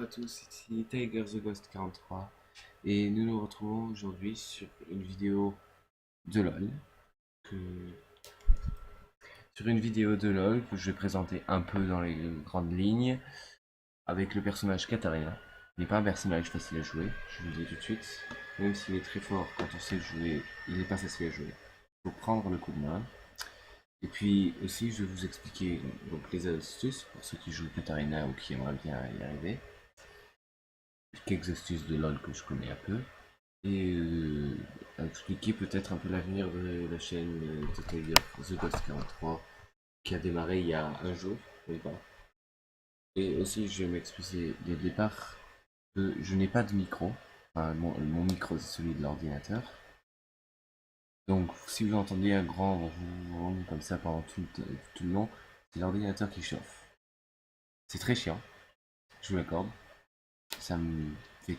tous, ici Tiger the Ghost 43 et nous nous retrouvons aujourd'hui sur une vidéo de LoL que... je vais présenter un peu dans les grandes lignes avec le personnage Katarina. Il n'est pas un personnage facile à jouer, je vous le dis tout de suite, même s'il est très fort quand on sait jouer, il n'est pas facile à jouer. Il faut prendre le coup de main. Et puis aussi je vais vous expliquer donc les astuces pour ceux qui jouent Katarina ou qui aimeraient bien y arriver. Quelques astuces de LoL que je connais un peu et expliquer peut-être un peu l'avenir de la chaîne de Tiger The Ghost 43 qui a démarré il y a un jour, oui pas. Et aussi je vais m'expliquer dès le départ que je n'ai pas de micro, enfin, mon micro c'est celui de l'ordinateur. Donc si vous entendez un grand vroom comme ça pendant tout le long, c'est l'ordinateur qui chauffe. C'est très chiant, je vous l'accorde. Ça me fait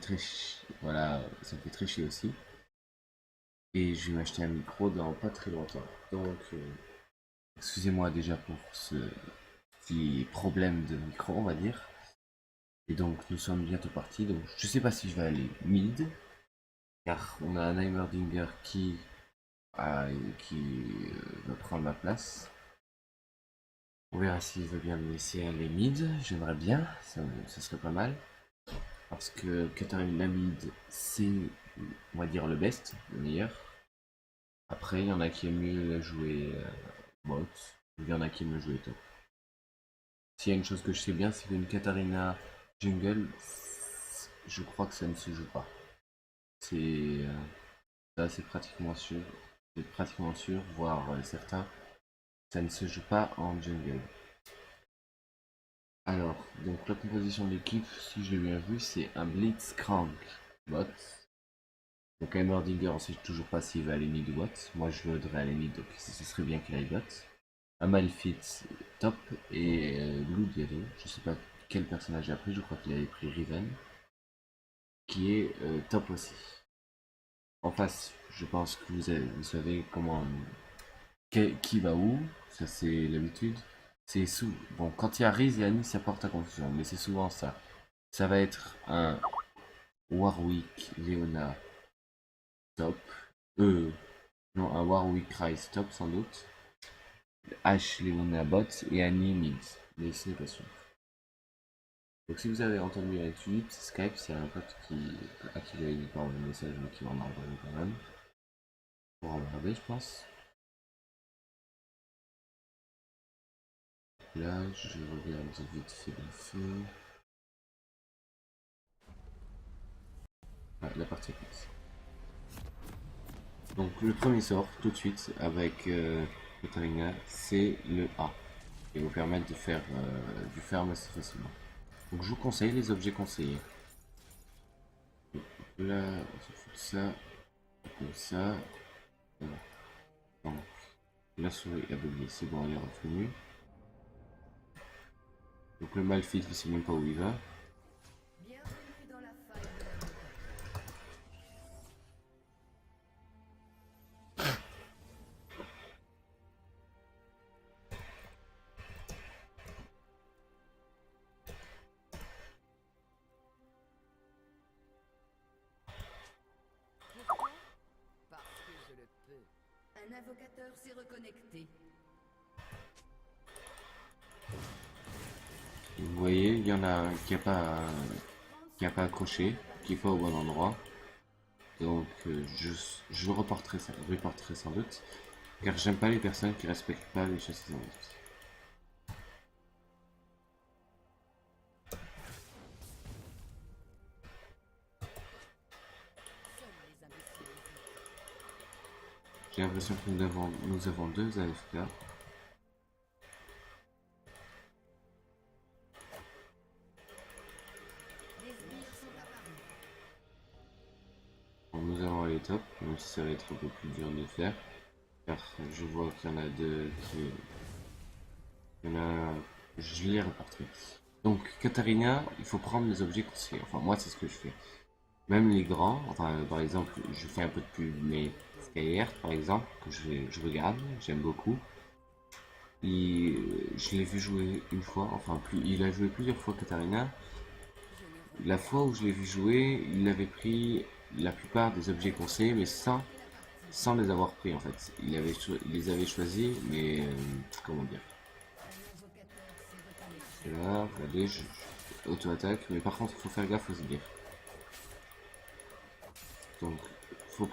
voilà, ça me fait très chier aussi. Et je vais m'acheter un micro dans pas très longtemps. Donc, excusez-moi déjà pour ce petit problème de micro, on va dire. Et donc, nous sommes bientôt partis. Donc, je sais pas si je vais aller mid, car on a un Heimerdinger qui va prendre ma place. On verra s'il veut bien me laisser aller mid. J'aimerais bien, ça serait pas mal. Parce que Katarina mid, c'est, on va dire, le best, le meilleur. Après, il y en a qui aiment mieux la jouer bot, il y en a qui aiment le jouer top. S'il y a une chose que je sais bien, c'est qu'une Katarina jungle, je crois que ça ne se joue pas. C'est ça, c'est pratiquement sûr, voire certain, ça ne se joue pas en jungle. Alors, donc la composition de l'équipe, si j'ai bien vu, c'est un Blitzcrank bot. Donc Heimerdinger, on sait toujours pas s'il va aller mid ou bot. Moi je voudrais aller mid, donc ce serait bien qu'il aille bot. Amalfit top et Blue Diado, je sais pas quel personnage j'ai pris, je crois qu'il avait pris Riven, qui est top aussi. En face, je pense que vous savez comment qui va où, ça c'est l'habitude. C'est sous. Bon, quand il y a Riz et Annie, ça porte à confusion, mais c'est souvent ça. Ça va être un Warwick Leona top. Non, un Warwick Rise top sans doute. Ash Leona bot et Annie mid. Mais ce n'est pas sûr. Donc si vous avez entendu un tweet, Skype c'est un pote à qui j'avais dit par le message mais qui m'en a envoyé quand même. Pour regarder je pense. Là je regarde vite fait le feu. Ah, la partie est fixe. Donc le premier sort tout de suite avec Katarina c'est le A. Qui vous permettre de faire du farm assez facilement. Donc je vous conseille les objets conseillés. Là on se fout de ça. Comme ça. Voilà. Donc, la souris a bugué, c'est bon, elle est revenue. Donc le Malphite, il sait même pas où il va. Parce que je le peux. Un invocateur s'est reconnecté. Vous voyez, il y en a un qui a pas accroché, qui est pas au bon endroit. Donc je le reporterai sans doute. Car j'aime pas les personnes qui respectent pas les choses sans doute. J'ai l'impression que nous avons deux AFK. Bon, nous avons les top, même si ça va être un peu plus dur de le faire. Car je vois qu'il y en a deux qui... Il y en a... Je les reporterai. Donc Katarina, il faut prendre les objets conseillés. Enfin moi c'est ce que je fais. Même les grands, enfin par exemple je fais un peu de pub, mais Skyheart par exemple, que je regarde, j'aime beaucoup. Je l'ai vu jouer une fois, enfin plus, il a joué plusieurs fois Katarina. la fois où je l'ai vu jouer, il avait pris la plupart des objets conseillés, mais sans les avoir pris en fait. Il les avait choisis, mais comment dire. Et là, regardez, auto-attaque, mais par contre, il faut faire gaffe aux sbires. Donc, il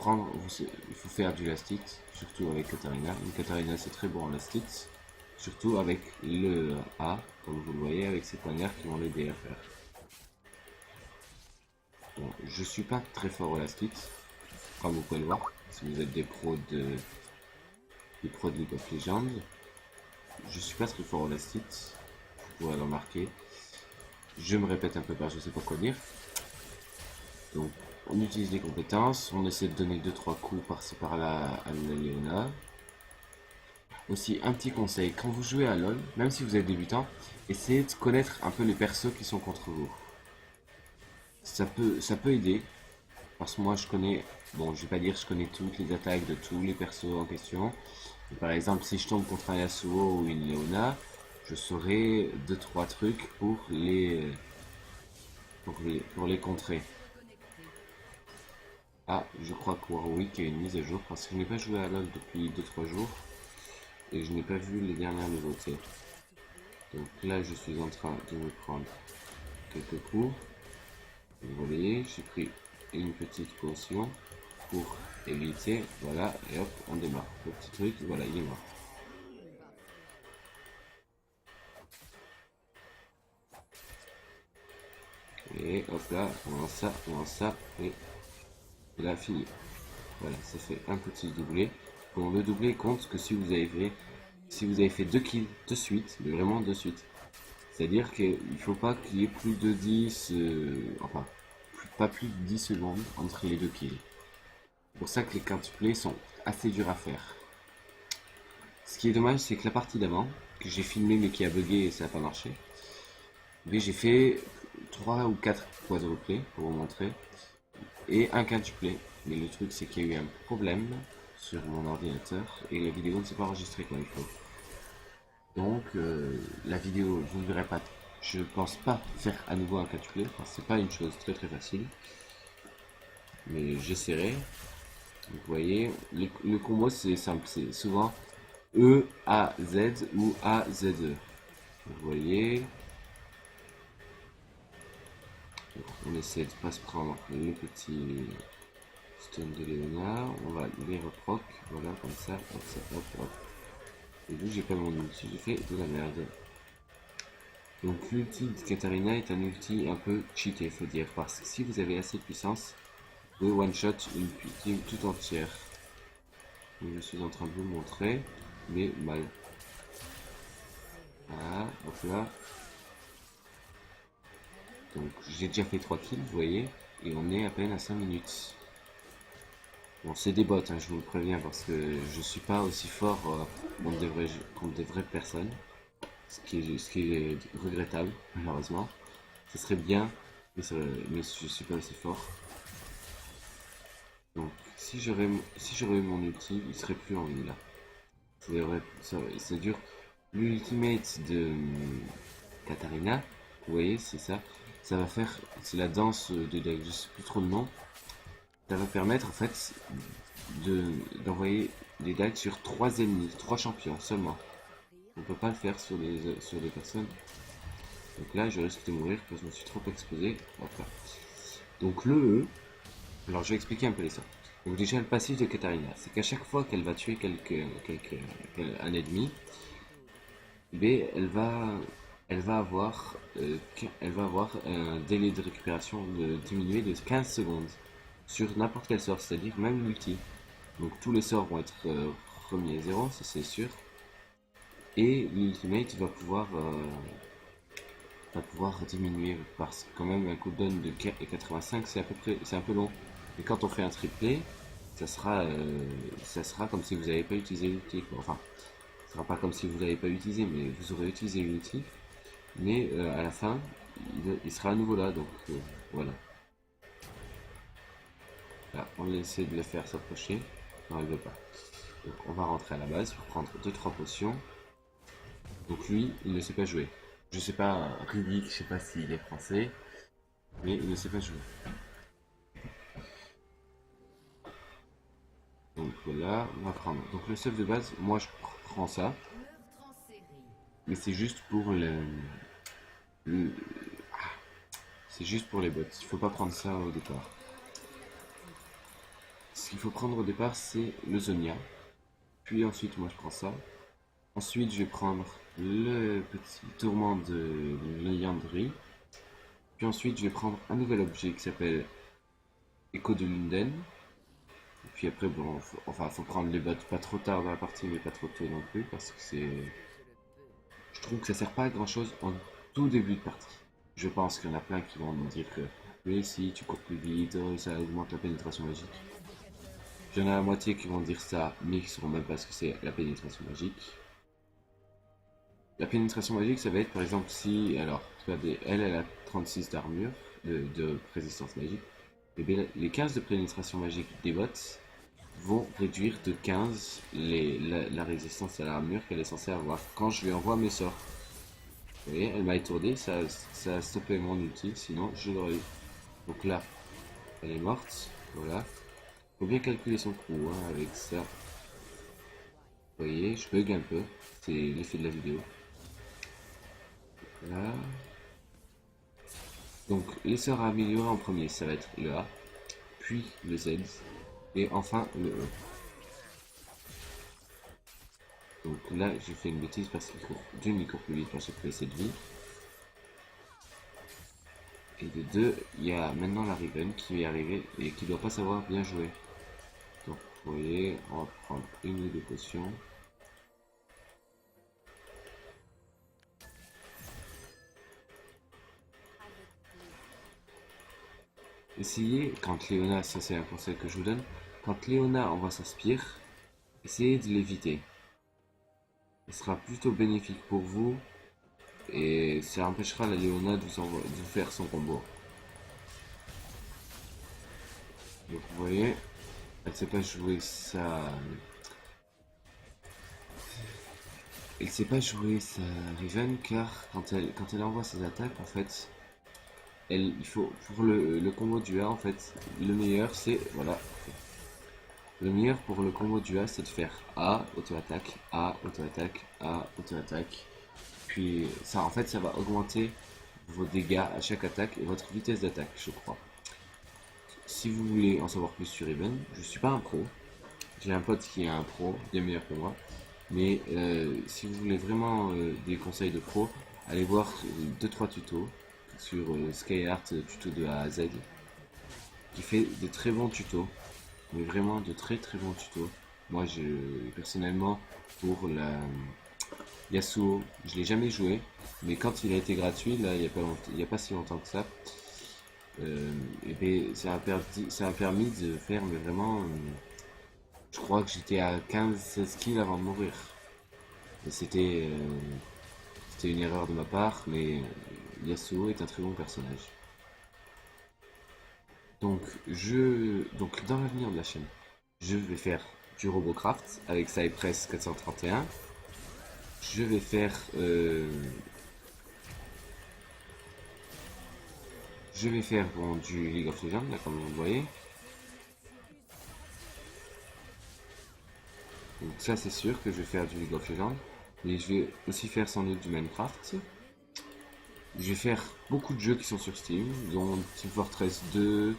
faut faire du last hit, surtout avec Katarina. Une Katarina, c'est très bon en last hit, surtout avec le A, comme vous le voyez, avec ces poignards qui vont l'aider à faire. Bon, je suis pas très fort au last hit, comme vous pouvez le voir, si vous êtes des pros de League of Legends. Je suis pas très fort au last hit, vous pourrez le remarquer. Je me répète un peu par je sais pas quoi dire. Donc, on utilise les compétences, on essaie de donner 2-3 coups par-ci par-là à la Léona. Aussi, un petit conseil, quand vous jouez à LoL, même si vous êtes débutant, essayez de connaître un peu les persos qui sont contre vous. Ça peut aider, parce que moi je connais, bon je vais pas dire que je connais toutes les attaques de tous les persos en question. Mais par exemple, si je tombe contre un Yasuo ou une Leona, je saurai 2-3 trucs pour les contrer. Ah, je crois que Warwick a une mise à jour parce que je n'ai pas joué à LoL depuis 2-3 jours et je n'ai pas vu les dernières nouveautés. Donc là, je suis en train de me prendre quelques coups. Vous voyez, j'ai pris une petite potion pour éviter. Voilà, et hop, on démarre. Le petit truc, voilà, il est mort. Et hop là, on lance ça, et il a fini. Voilà, ça fait un petit doublé. Bon, le doublé compte que si vous avez fait 2 kills de suite, mais vraiment de suite. C'est-à-dire qu'il ne faut pas qu'il y ait plus de 10, enfin, pas plus de 10 secondes entre les 2 kills. C'est pour ça que les quintuplés sont assez durs à faire. Ce qui est dommage, c'est que la partie d'avant, que j'ai filmé mais qui a bugué et ça n'a pas marché, mais j'ai fait 3 ou 4 quadruplés pour vous montrer, et un quintuplé. Mais le truc, c'est qu'il y a eu un problème sur mon ordinateur et la vidéo ne s'est pas enregistrée comme il faut. Donc, la vidéo, vous ne verrez pas. Je pense pas faire à nouveau un quintuplé, parce que c'est pas une chose très très facile. Mais j'essaierai. Vous voyez, le combo c'est simple, c'est souvent E, A, Z ou A, Z, E. Vous voyez. On essaie de pas se prendre le petit stun de Léonard. On va les reproc. Voilà, comme ça, hop, hop. Et vu que j'ai pas mon ulti, j'ai fait de la merde. Donc l'ulti de Katarina est un ulti un peu cheaté, faut dire, parce que si vous avez assez de puissance, vous pouvez one-shot une team tout entière. Donc, je suis en train de vous montrer, mais mal. Voilà, donc là. Donc j'ai déjà fait 3 kills, vous voyez, et on est à peine à 5 minutes. Bon, c'est des bots, hein, je vous le préviens, parce que je suis pas aussi fort contre des vraies personnes. Ce qui est regrettable, malheureusement. Ce serait bien, mais je suis pas aussi fort. Donc, si j'aurais eu mon ulti, il serait plus en vie là. C'est vrai, ça dure. L'ultimate de Katarina, vous voyez, c'est ça. Ça va faire, c'est la danse de deck, je sais plus trop le nom. Ça va permettre en fait d'envoyer des dagues sur 3 ennemis, 3 champions seulement. On peut pas le faire sur des personnes. Donc là, je risque de mourir parce que je me suis trop exposé. Voilà. Donc le E, alors je vais expliquer un peu les sorts. Donc déjà le passif de Katarina, c'est qu'à chaque fois qu'elle va tuer un ennemi, elle va avoir un délai de récupération diminué de 15 secondes sur n'importe quel sort, c'est-à-dire même l'ulti. Donc tous les sorts vont être remis à zéro, ça c'est sûr. Et l'ultimate va pouvoir diminuer parce que quand même un cooldown de 85 c'est un peu long. Et quand on fait un triplé, ça sera comme si vous n'avez pas utilisé l'ulti. Enfin, ce sera pas comme si vous l'avez pas utilisé, mais vous aurez utilisé l'ulti. Mais à la fin, il sera à nouveau là, donc voilà. Là, on essaie de le faire s'approcher. Non, il veut pas. Donc on va rentrer à la base pour prendre 2-3 potions. Donc lui, il ne sait pas jouer. Je sais pas, Rubik, je sais pas s'il est français. mais il ne sait pas jouer. Donc voilà, on va prendre. Donc le stuff de base, moi je prends ça, Meurtre en série. mais c'est juste pour le- c'est juste pour les bots. Il faut pas prendre ça au départ. Ce qu'il faut prendre au départ, c'est le Zonia. Puis ensuite, moi je prends ça. Ensuite, je vais prendre le petit tourment de Liandry. Puis ensuite, je vais prendre un nouvel objet qui s'appelle Écho de Lunden. Et puis après, bon, faut prendre les bots pas trop tard dans la partie, mais pas trop tôt non plus, parce que c'est, je trouve que ça sert pas à grand chose en tout début de partie. Je pense qu'il y en a plein qui vont me dire que oui, si tu cours plus vite, ça augmente la pénétration magique. Il y en a la moitié qui vont dire ça, mais qui ne sauront même pas ce que c'est la pénétration magique. La pénétration magique, ça va être par exemple si, alors, regardez, elle a 36 d'armure, de résistance magique. Et bien, les 15 de pénétration magique des bots vont réduire de 15 la résistance à l'armure qu'elle est censée avoir quand je lui envoie mes sorts. Vous voyez, elle m'a étourdi, ça a stoppé mon ulti, sinon je l'aurais eu. Donc là, elle est morte, voilà. Faut bien calculer son coup hein, avec ça. Vous voyez, je bug un peu, c'est l'effet de la vidéo. Là. Donc les sorts à améliorer en premier, ça va être le A, puis le Z, et enfin le E. Donc là, j'ai fait une bêtise parce qu'il court d'une, il court plus vite parce qu'il fait 7 vies. Et de deux, il y a maintenant la Riven qui est arrivée et qui doit pas savoir bien jouer. Donc vous voyez, on va prendre une ou deux potions. Essayez, quand Léona, ça c'est un conseil que je vous donne, quand Léona envoie sa spire, essayez de l'éviter. Ce sera plutôt bénéfique pour vous et ça empêchera la Léona de vous faire son combo. Donc vous voyez, elle sait pas jouer sa... Elle sait pas jouer sa Riven car quand elle envoie ses attaques, en fait, il faut, pour le combo du A, en fait, le meilleur c'est, voilà, le meilleur pour le combo du A c'est de faire A, auto-attaque, A, auto-attaque, A, auto-attaque. Puis ça, en fait, ça va augmenter vos dégâts à chaque attaque et votre vitesse d'attaque, je crois. Si vous voulez en savoir plus sur Riven, je suis pas un pro. J'ai un pote qui est un pro, bien meilleur que moi. Mais si vous voulez vraiment des conseils de pro, allez voir 2-3 tutos sur SkyArt tuto de A à Z qui fait de très bons tutos, mais vraiment de très très bons tutos. Moi, personnellement, pour la Yasuo, je l'ai jamais joué, mais quand il a été gratuit, là, il y a pas si longtemps que ça, et ben, ça a permis de faire mais vraiment. Je crois que j'étais à 15-16 kills avant de mourir. Et c'était une erreur de ma part, mais Yasuo est un très bon personnage. Donc dans l'avenir de la chaîne, je vais faire du Robocraft avec Cypress 431. Je vais faire bon, du League of Legends, là, comme vous le voyez. Donc ça c'est sûr que je vais faire du League of Legends. Mais je vais aussi faire sans doute du Minecraft. Je vais faire beaucoup de jeux qui sont sur Steam, dont Team Fortress 2,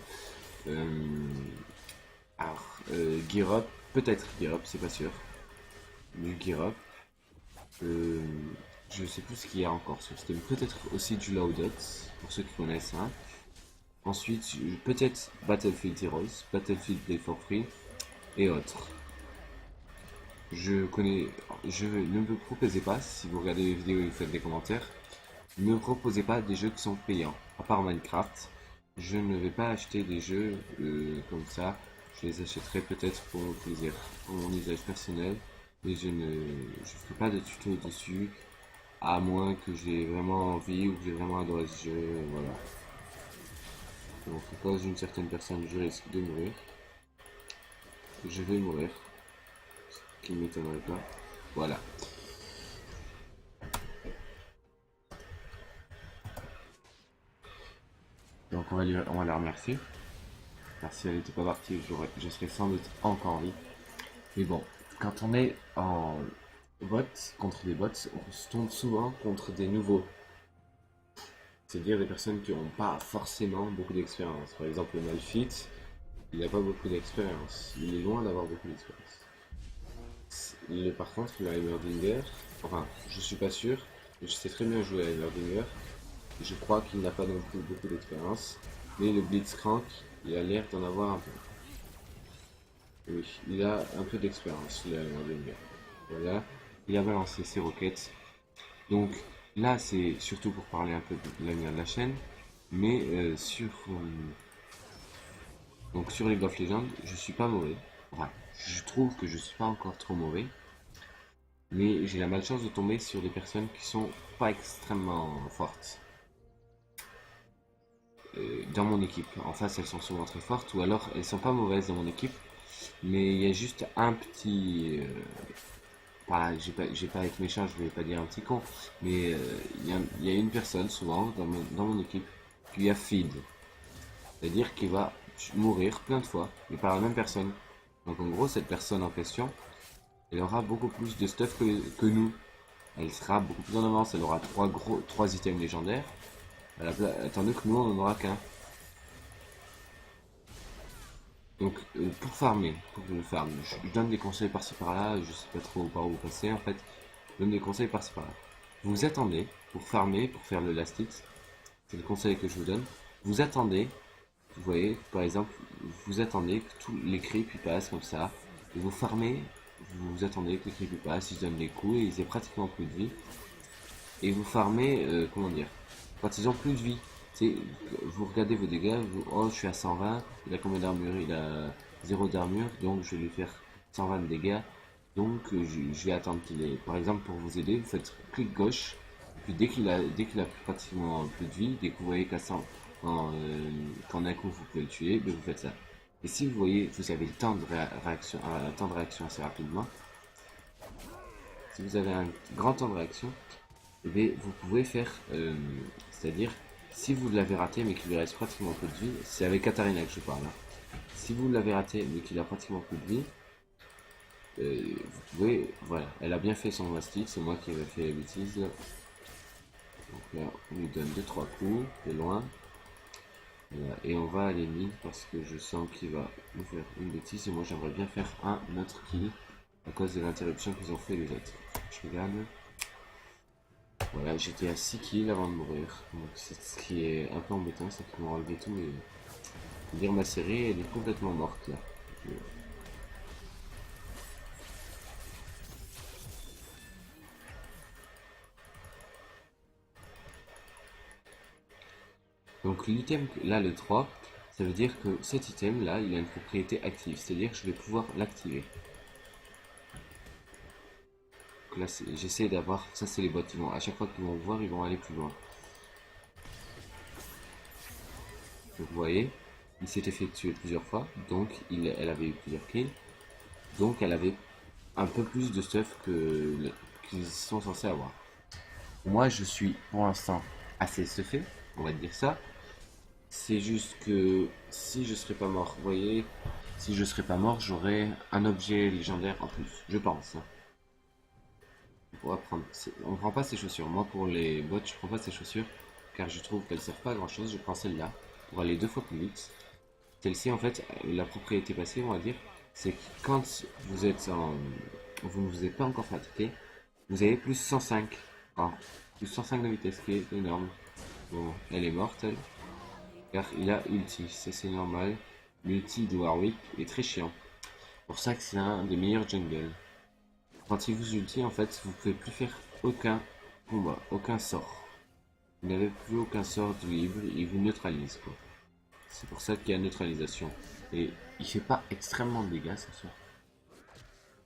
Gear Up, peut-être Gear Up, c'est pas sûr. Du Gear Up. Euh, je sais plus ce qu'il y a encore sur Steam. Peut-être aussi du Loadout, pour ceux qui connaissent. Hein. Ensuite, peut-être Battlefield Heroes, Battlefield Play for Free et autres. Ne me proposez pas, si vous regardez les vidéos et vous faites des commentaires, ne me proposez pas des jeux qui sont payants. À part Minecraft, je ne vais pas acheter des jeux comme ça. Je les achèterai peut-être pour mon plaisir, pour mon usage personnel, mais je ferai pas de tuto dessus, à moins que j'ai vraiment envie ou que j'ai vraiment adoré ce jeu, voilà. Donc à cause d'une certaine personne, je risque de mourir. Je vais mourir, ce qui ne m'étonnerait pas. Voilà. Donc Donc on va la remercier. Car si elle n'était pas partie, je serais sans doute encore en vie. Mais bon, quand on est en bot, contre des bots, on se tombe souvent contre des nouveaux. C'est-à-dire des personnes qui n'ont pas forcément beaucoup d'expérience. Par exemple, le Malphite, il n'a pas beaucoup d'expérience. Il est loin d'avoir beaucoup d'expérience. Par contre, le Heimerdinger, enfin, je suis pas sûr, mais je sais très bien jouer à Heimerdinger. Je crois qu'il n'a pas non plus beaucoup d'expérience. Mais le Blitzcrank, il a l'air d'en avoir un peu. Oui, il a un peu d'expérience, le Heimerdinger. Voilà, il a balancé ses roquettes. Donc là, c'est surtout pour parler un peu de l'avenir de la chaîne. Mais donc sur League of Legends, je suis pas mauvais. Enfin, je trouve que je suis pas encore trop mauvais. Mais j'ai la malchance de tomber sur des personnes qui sont pas extrêmement fortes. Dans mon équipe. En face, elles sont souvent très fortes, ou alors elles sont pas mauvaises dans mon équipe, mais il y a juste un petit. Voilà, j'ai pas être méchant, je vais pas dire un petit con, mais il y a une personne souvent dans mon équipe qui a feed. C'est-à-dire qu'il va mourir plein de fois, mais par la même personne. Donc en gros, cette personne en question, elle aura beaucoup plus de stuff que nous. Elle sera beaucoup plus en avance, elle aura trois items légendaires, tandis que nous on en aura qu'un. Donc pour farmer, pour le farm, je donne des conseils par-ci par-là, je sais pas trop par où passer en fait. Je donne des conseils par-ci par-là. Vous attendez pour farmer, pour faire le last hit, c'est le conseil que je vous donne. Vous attendez, vous voyez, par exemple, vous attendez que tous les creeps ils passent comme ça, et vous farmez, vous attendez que les creeps ils passent, ils donnent des coups et ils aient pratiquement plus de vie. Et vous farmez, comment dire, quand ils ont plus de vie. Vous regardez vos dégâts, oh je suis à 120, il a combien d'armure? Il a 0 d'armure, donc je vais lui faire 120 de dégâts. Donc je vais attendre qu'il ait. Par exemple, pour vous aider, vous faites clic gauche, puis dès qu'il a pratiquement plus de vie, dès que vous voyez qu'en un coup vous pouvez le tuer, ben vous faites ça. Et si vous voyez, vous avez le temps de réaction assez rapidement. Si vous avez un grand temps de réaction, eh vous pouvez faire, c'est-à-dire, si vous l'avez raté mais qu'il lui reste pratiquement peu de vie, c'est avec Katarina que je parle. Hein. Si vous l'avez raté mais qu'il a pratiquement plus de vie, vous pouvez, voilà, elle a bien fait son mastic, c'est moi qui ai fait la bêtise. Donc là, on lui donne 2-3 coups, de loin. Voilà, et on va aller mid parce que je sens qu'il va nous faire une bêtise et moi j'aimerais bien faire un autre kill à cause de l'interruption qu'ils ont fait les autres. Je regarde. Voilà, j'étais à 6 kills avant de mourir, donc c'est ce qui est un peu embêtant, c'est qu'ils m'ont enlevé tout et dire ma série elle est complètement morte là. Donc l'item là le 3, ça veut dire que cet item là il a une propriété active, c'est-à-dire que je vais pouvoir l'activer. Là j'essaie d'avoir, ça c'est les bots, à chaque fois qu'ils vont voir ils vont aller plus loin. Donc, vous voyez, il s'est effectué plusieurs fois, donc elle avait eu plusieurs kills, donc elle avait un peu plus de stuff qu'ils sont censés avoir. Moi je suis pour l'instant assez stuffé, on va dire ça. C'est juste que si je serais pas mort, vous voyez, si je serais pas mort, j'aurais un objet légendaire en plus, je pense. Hein. On prend pas ces chaussures. Moi pour les bots, je prends pas ces chaussures car je trouve qu'elles servent pas à grand chose. Je prends celle-là pour aller 2 fois plus vite. Celle-ci en fait, la propriété passive on va dire, c'est que quand vous ne vous êtes pas encore fatigué, vous avez plus 105. Alors, plus 105 de vitesse qui est énorme. Bon, elle est morte elle. Car il a ulti, ça c'est normal. L'ulti de Warwick est très chiant. Pour ça que c'est un des meilleurs jungles. Quand il vous ulti, en fait, vous pouvez plus faire aucun combat, aucun sort. Vous n'avez plus aucun sort de libre, il vous neutralise quoi. C'est pour ça qu'il y a neutralisation. Et il fait pas extrêmement de dégâts, c'est sûr.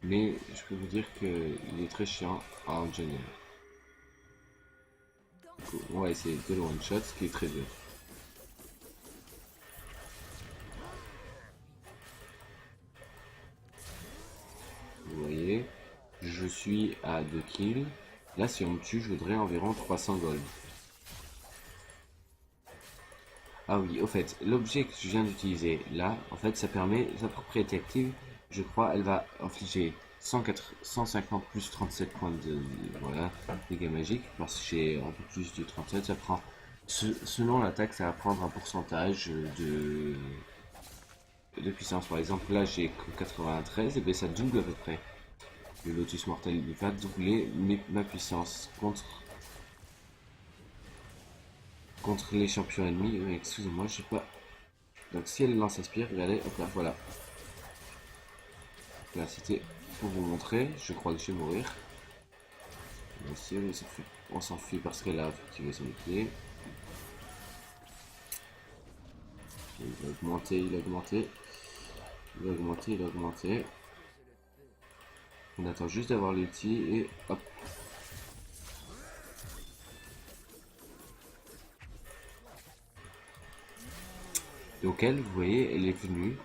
Mais je peux vous dire qu'il est très chiant en jungle. On va essayer de le one shot, ce qui est très dur. Vous voyez, je suis à 2 kills. Là, si on me tue, je voudrais environ 300 gold. Ah oui, au fait, l'objet que je viens d'utiliser là, en fait, ça permet, sa propriété active, je crois, elle va infliger 150 plus 37 points de, voilà, dégâts magiques, parce que j'ai un peu plus de 37, ça prend, selon l'attaque, ça va prendre un pourcentage de puissance. Par exemple, là, j'ai que 93, et bien ça double à peu près. Le Lotus Mortel, il va doubler ma puissance contre les champions ennemis. Excusez-moi, je sais pas. Donc si elle lance aspire, regardez, hop là, voilà. Là, c'était pour vous montrer. Je crois que je vais mourir. Ici, on s'enfuit parce qu'elle a activé son bouclier. Il a augmenté, il a augmenté. Il a augmenté, il a augmenté. On attend juste d'avoir l'ulti et hop. Donc elle, vous voyez, elle est venue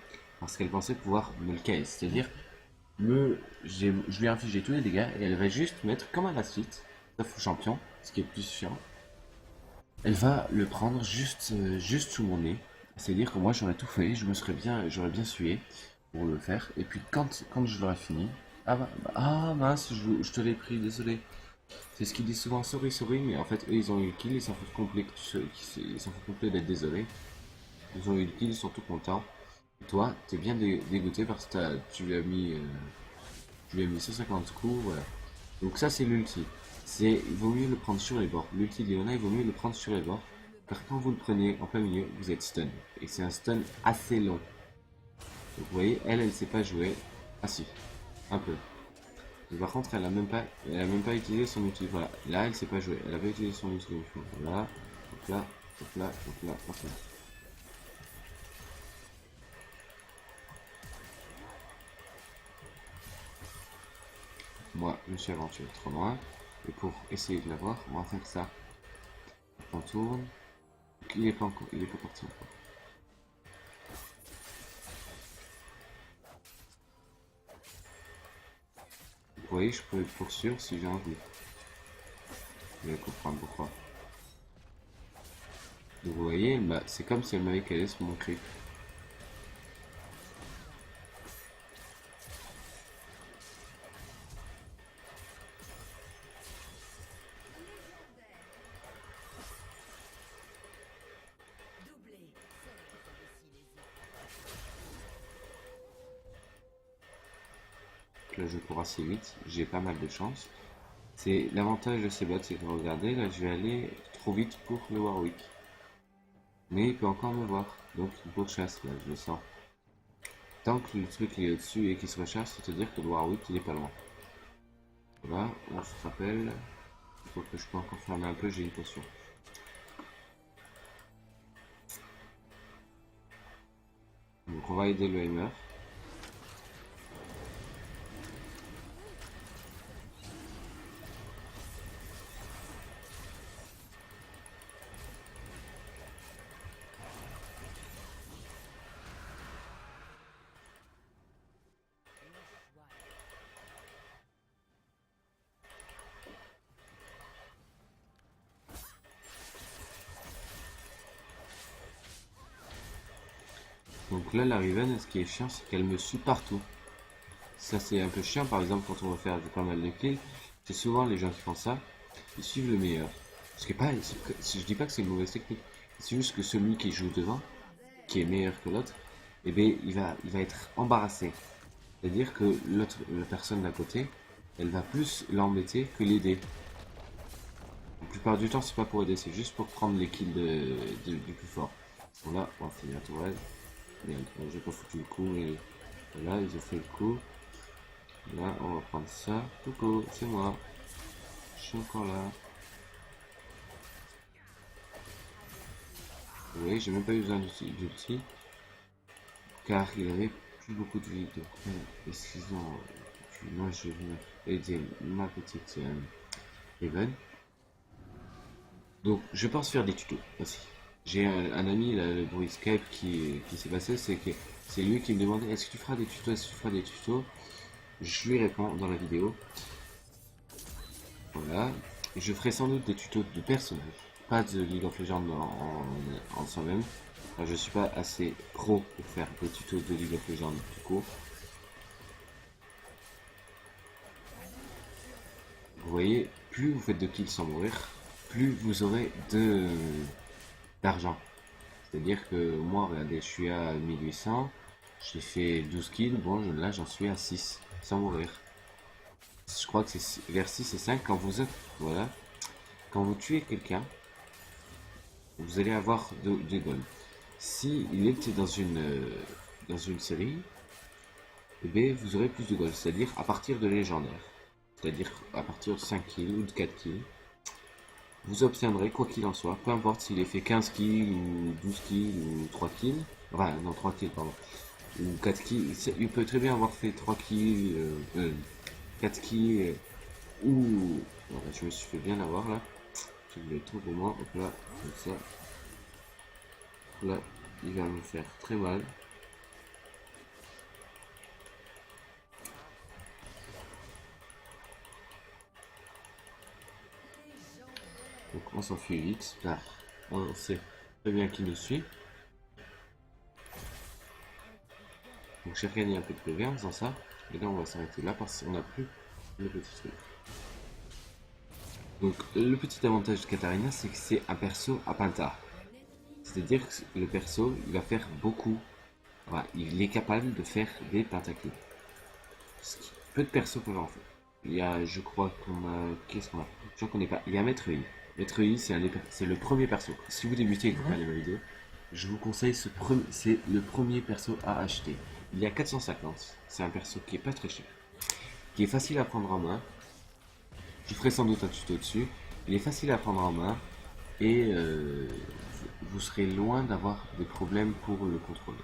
parce qu'elle pensait pouvoir me le caler. C'est-à-dire, je lui ai infligé tous les dégâts et elle va juste mettre comme un last hit, sauf au champion, ce qui est plus chiant. Elle va le prendre juste sous mon nez. C'est-à-dire que moi j'aurais tout fait, j'aurais bien sué pour le faire. Et puis quand je l'aurais fini, ah mince, je te l'ai pris, désolé. C'est ce qu'ils disent souvent, sorry, sorry, mais en fait eux ils ont eu le kill, ils s'en foutent complet ils s'en foutent complet d'être désolé. Ils ont eu le kill, ils sont tout contents. Et toi, t'es bien dégoûté parce que tu lui as mis 150 coups, voilà. Donc ça c'est l'ulti. Il vaut mieux le prendre sur les bords. L'ulti de Leona, il vaut mieux le prendre sur les bords. Car quand vous le prenez en plein milieu, vous êtes stun. Et c'est un stun assez long. Donc vous voyez, elle sait pas jouer. Ah si, un peu. Mais par contre, elle a même pas utilisé son ulti. Voilà, là elle sait pas jouer. Elle a pas utilisé son ulti. Voilà, hop là, hop là, hop là, hop là. Moi, je me suis aventuré trop loin. Et pour essayer de l'avoir, on va faire ça. On tourne. Il est pas parti encore. Vous voyez, je peux le poursuivre si j'ai envie. Vous allez comprendre pourquoi. Donc vous voyez, c'est comme si elle m'avait calé sur mon creep. Là je cours assez vite, j'ai pas mal de chance. C'est l'avantage de ces bots, c'est que regardez, là je vais aller trop vite pour le Warwick. Mais il peut encore me voir, donc il pourchasse, là je le sens. Tant que le truc est au-dessus et qu'il se rechasse, c'est-à-dire que le Warwick il est pas loin. Voilà, on se rappelle. Il faut que je peux encore fermer un peu, j'ai une potion. Donc on va aider le Heimer. Donc là, la Riven, ce qui est chiant, c'est qu'elle me suit partout. Ça, c'est un peu chiant, par exemple, quand on veut faire pas mal de kills. C'est souvent les gens qui font ça, ils suivent le meilleur. Ce qui est pas, je dis pas que c'est une mauvaise technique. C'est juste que celui qui joue devant, qui est meilleur que l'autre, eh bien, il va être embarrassé. C'est-à-dire que la personne d'à côté, elle va plus l'embêter que l'aider. La plupart du temps, c'est pas pour aider, c'est juste pour prendre les kills du plus fort. Bon là, on va finir la tourelle. Merde, j'ai pas foutu le coup, mais voilà, ils ont fait le coup. Là, on va prendre ça. Coucou, c'est moi. Je suis encore là. Vous voyez, j'ai même pas eu besoin d'ulti. Car il avait plus beaucoup de vie. Donc, excusez-moi. Moi, je vais aider ma petite Even. Donc, je pense faire des tutos aussi. J'ai un ami, là, le bruit Skype qui s'est passé, c'est que c'est lui qui me demandait est-ce que tu feras des tutos, est-ce que tu feras des tutos. Je lui réponds dans la vidéo. Voilà. Et je ferai sans doute des tutos de personnages, pas de League of Legends en soi-même. Enfin, je suis pas assez pro pour faire des tutos de League of Legends du coup. Vous voyez, plus vous faites de kills sans mourir, plus vous aurez d'argent. C'est-à-dire que moi, regardez, je suis à 1800, j'ai fait 12 kills, bon là j'en suis à 6, sans mourir. Je crois que c'est vers 6 et 5 quand vous êtes, voilà, quand vous tuez quelqu'un, vous allez avoir des goals. Si il était dans une série, eh bien, vous aurez plus de goals, c'est-à-dire à partir de légendaire. C'est-à-dire à partir de 5 kills ou de 4 kills. Vous obtiendrez, quoi qu'il en soit, peu importe s'il est fait 15 kills ou 12 kills ou 3 kills, enfin non 3 kills pardon, ou 4 kills, il peut très bien avoir fait 3 kills, 4 kills, ou... Voilà, je me suis fait bien avoir là, je vais tout pour moi, hop là, comme ça, là, il va me faire très mal. Donc on s'enfuit vite, là, on sait très bien qui nous suit. Donc j'ai regagné un peu de PV en faisant ça, et là on va s'arrêter là parce qu'on n'a plus le petit truc. Donc le petit avantage de Katarina, c'est que c'est un perso à penta. C'est-à-dire que le perso, il va faire beaucoup. Voilà, il est capable de faire des pentacles. Peu de persos peuvent en faire. Il y a, je crois qu'on a... Qu'est-ce qu'on a? Je crois qu'on n'est pas... Il y a Maître Yi. Maître Yi, c'est le premier perso. Si vous débutez et que vous regardez ma vidéo, je vous conseille c'est le premier perso à acheter. Il y a 450. C'est un perso qui est pas très cher. Qui est facile à prendre en main. Je ferai sans doute un tuto dessus. Il est facile à prendre en main. Et vous serez loin d'avoir des problèmes pour le contrôler.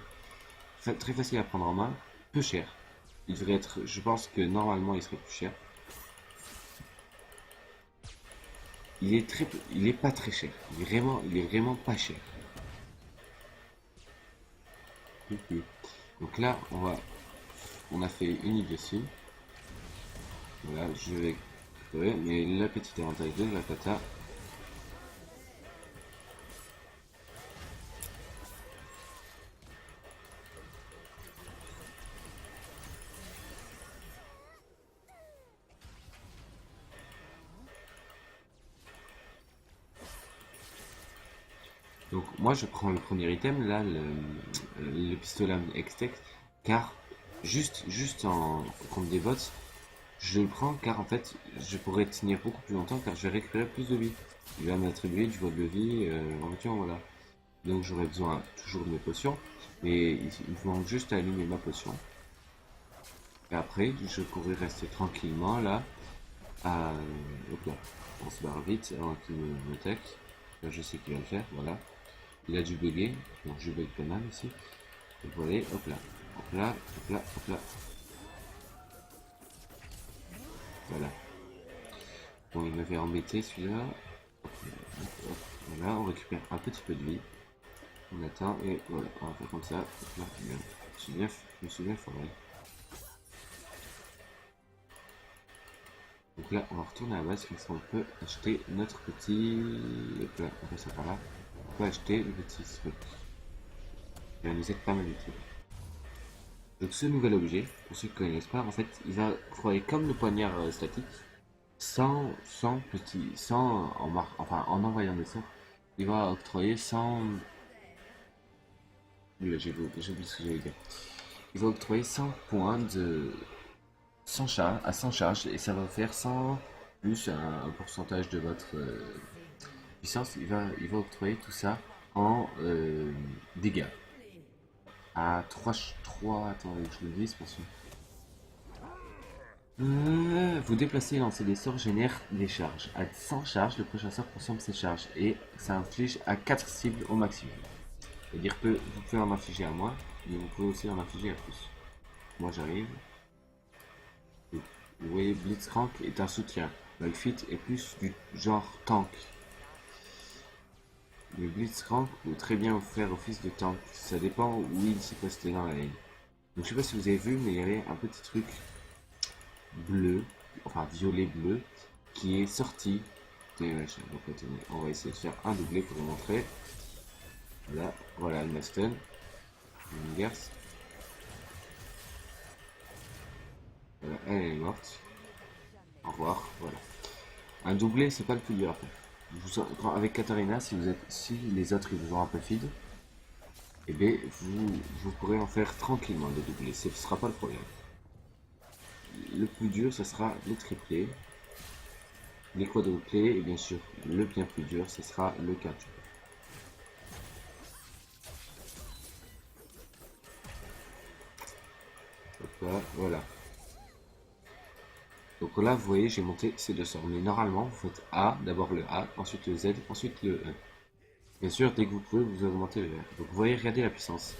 Très facile à prendre en main. Peu cher. Il devrait être... Je pense que normalement il serait plus cher. Il est pas très cher. Il est vraiment pas cher. Donc là, on a fait une idée dessus. Voilà, je vais crever. Mais le petit avantage de la pata, donc moi je prends le premier item là, le pistolet Extec, car juste en contre des bots, je le prends car en fait je pourrais tenir beaucoup plus longtemps car je vais récupérer plus de vie. Il va m'attribuer du vol de vie, voilà. Donc j'aurai besoin toujours de mes potions, mais il me manque juste à allumer ma potion. Et après je pourrais rester tranquillement là, hop là, on se barre vite avant qu'il m'attaque. Là je sais qu'il va le faire, voilà. Il a dû bugger, donc je bug pas mal ici. Et voilà, hop là, hop là, hop là, hop là. Voilà. Bon, il m'avait embêté celui-là. Voilà, on récupère un petit peu de vie. On attend et voilà, on va faire comme ça. Hop là, je me suis bien formé. Donc là, on va retourner à la base, comme ça on peut acheter notre petit... Hop là, on fait ça par là. On peut acheter le petit truc. Il va nous être pas mal utile. Donc ce nouvel objet, pour ceux qui ne connaissent pas, en fait, il va travailler comme le poignard statique, en envoyant des sorts, il va octroyer 100... J'ai oublié ce que j'allais dire. Il va octroyer 100 points de... 100 charges, à 100 charges, et ça va faire 100 plus un pourcentage de votre puissance. Il va octroyer tout ça en dégâts. À 3, attendez que je le dise parce que... vous déplacez et lancez des sorts génèrent des charges. À 100 charges, le prochain sort consomme ses charges et ça inflige à 4 cibles au maximum. C'est-à-dire que vous pouvez en infliger à moins, mais vous pouvez aussi en infliger à plus. Moi j'arrive. Vous voyez, Blitzcrank est un soutien. Malfit est plus du genre tank. Le Blitzcrank peut très bien faire office de tank. Ça dépend où il s'est posté dans la ligne. Donc je sais pas si vous avez vu, mais il y avait un petit truc bleu, enfin violet bleu, qui est sorti. Donc, on va essayer de faire un doublé pour vous montrer. Voilà, voilà une stun. Une garce. Voilà, elle est morte. Au revoir, voilà. Un doublé, c'est pas le plus dur à faire. Avec Katarina, si les autres ils vous ont un peu feed, eh bien, vous pourrez en faire tranquillement des doublés, ce ne sera pas le problème. Le plus dur, ce sera les triplés, les quadruplés, et bien sûr, le bien plus dur, ce sera le quintuple. Voilà. Donc là, vous voyez, j'ai monté ces deux sorts. Mais normalement, vous faites A, d'abord le A, ensuite le Z, ensuite le E. Bien sûr, dès que vous pouvez, vous augmentez le R. Donc vous voyez, regardez la puissance.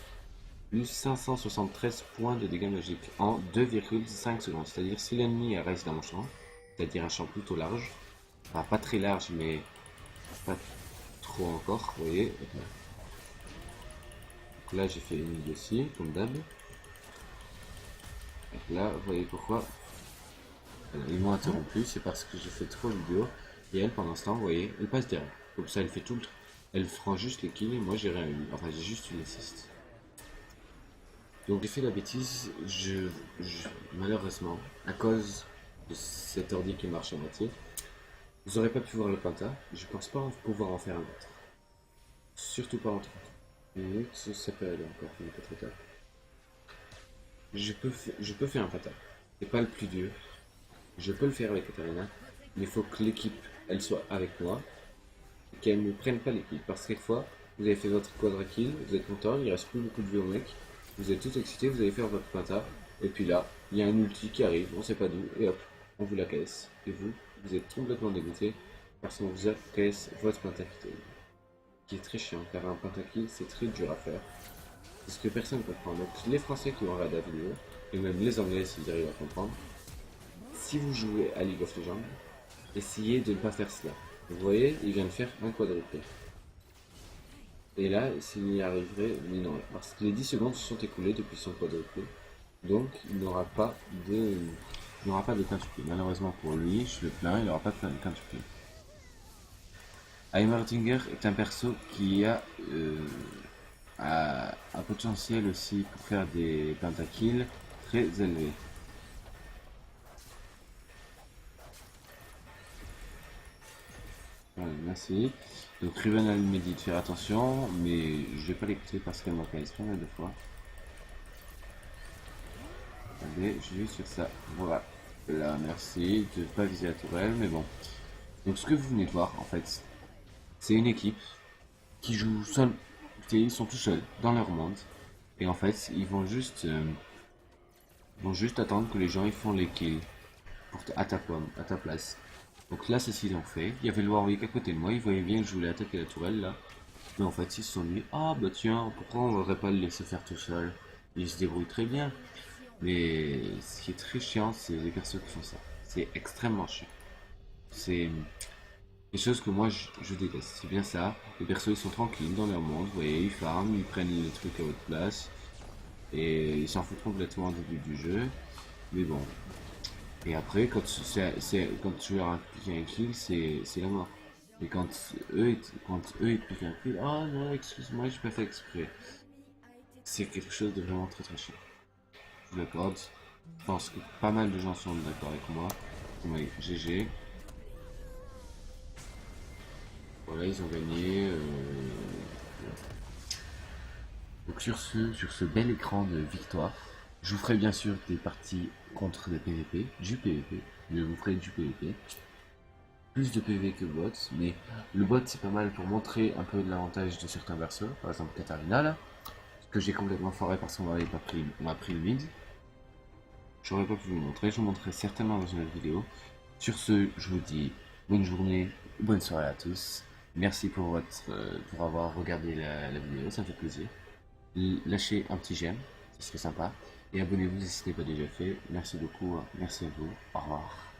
Plus 573 points de dégâts magiques en 2,5 secondes. C'est-à-dire si l'ennemi reste dans mon champ, c'est-à-dire un champ plutôt large, enfin pas très large mais pas trop encore, vous voyez. Donc là j'ai fait une idée aussi, comme d'hab. Là, vous voyez pourquoi ils m'ont interrompu, c'est parce que j'ai fait trop de vidéos. Et elle, pendant ce temps, vous voyez, elle passe derrière. Comme ça, elle fait tout le truc. Elle prend juste les kills, moi j'ai rien eu. Enfin, j'ai juste une assist. Donc j'ai fait la bêtise, malheureusement, à cause de cet ordi qui marche à moitié, vous n'aurez pas pu voir le penta, je pense pas pouvoir en faire un autre. Surtout pas en 30 minutes, ça peut aller encore, mais pas trop tard. Je peux faire un penta, c'est pas le plus dur, je peux le faire avec Katarina, mais il faut que l'équipe, elle soit avec moi, et qu'elle ne prenne pas l'équipe, parce que quelquefois, vous avez fait votre quadra kill, vous êtes content, il reste plus beaucoup de vie au mec, vous êtes tout excité, vous allez faire votre penta, et puis là, il y a un ulti qui arrive, on sait pas d'où, et hop, on vous la caisse. Et vous êtes complètement dégoûté, parce qu'on vous caisse votre pentakill. Qui est très chiant, car un pentakill, c'est très dur à faire. C'est ce que personne ne comprend. Donc les Français qui vont regarder la vidéo, et même les Anglais s'ils arrivent à comprendre, si vous jouez à League of Legends, essayez de ne pas faire cela. Vous voyez, il vient de faire un quadruplé. Et là, s'il y arriverait, mais non, parce que les 10 secondes se sont écoulées depuis son quadruplé. Donc, il n'aura pas de quintuplé. Malheureusement pour lui, je le plains, il n'aura pas de quintuplé. Heimerdinger est un perso qui a un potentiel aussi pour faire des pentakills très élevé. Voilà, merci. Donc Riven a me dit de faire attention, mais je vais pas l'écouter parce qu'elle m'a cassé pas mal de fois. Attendez, je vais sur ça. Voilà. Là, merci de pas viser la tourelle, mais bon. Donc ce que vous venez de voir, en fait, c'est une équipe qui joue seul. Ils sont tout seuls dans leur monde. Et en fait, ils vont juste attendre que les gens ils font les kills à ta pomme, à ta place. Donc là, c'est ce qu'ils ont fait. Il y avait le Warwick à côté de moi, ils voyaient bien que je voulais attaquer la tourelle là. Mais en fait, ils se sont dit, ah bah tiens, pourquoi on ne va pas le laisser faire tout seul? Il se débrouille très bien. Mais ce qui est très chiant, c'est les persos qui font ça. C'est extrêmement chiant. C'est des choses que moi je déteste. C'est bien ça. Les persos ils sont tranquilles dans leur monde. Vous voyez, ils farment, ils prennent les trucs à votre place. Et ils s'en foutent complètement au début du jeu. Mais bon. Et après, quand tu leur appliques un kill, c'est la mort. Et quand eux ils piquent un kill, oh non, excuse-moi, j'ai pas fait exprès. C'est quelque chose de vraiment très très chiant. Je vous l'accorde. Je pense que pas mal de gens sont d'accord avec moi. Oui, GG. Voilà, ils ont gagné. Donc sur ce bel écran de victoire, je vous ferai bien sûr des parties contre des PVP, du PVP. Je vous ferai du PVP. Plus de PV que bot, mais le bot c'est pas mal pour montrer un peu de l'avantage de certains persos, par exemple Katarina là, que j'ai complètement foiré parce qu'on m'avait pas pris, on m'a pris le mid. J'aurais pas pu vous le montrer, je vous montrerai certainement dans une autre vidéo. Sur ce, je vous dis bonne journée, bonne soirée à tous. Merci pour avoir regardé la vidéo, ça me fait plaisir. Lâchez un petit j'aime, ce serait sympa. Et abonnez-vous si ce n'est pas déjà fait. Merci beaucoup, merci à vous, au revoir.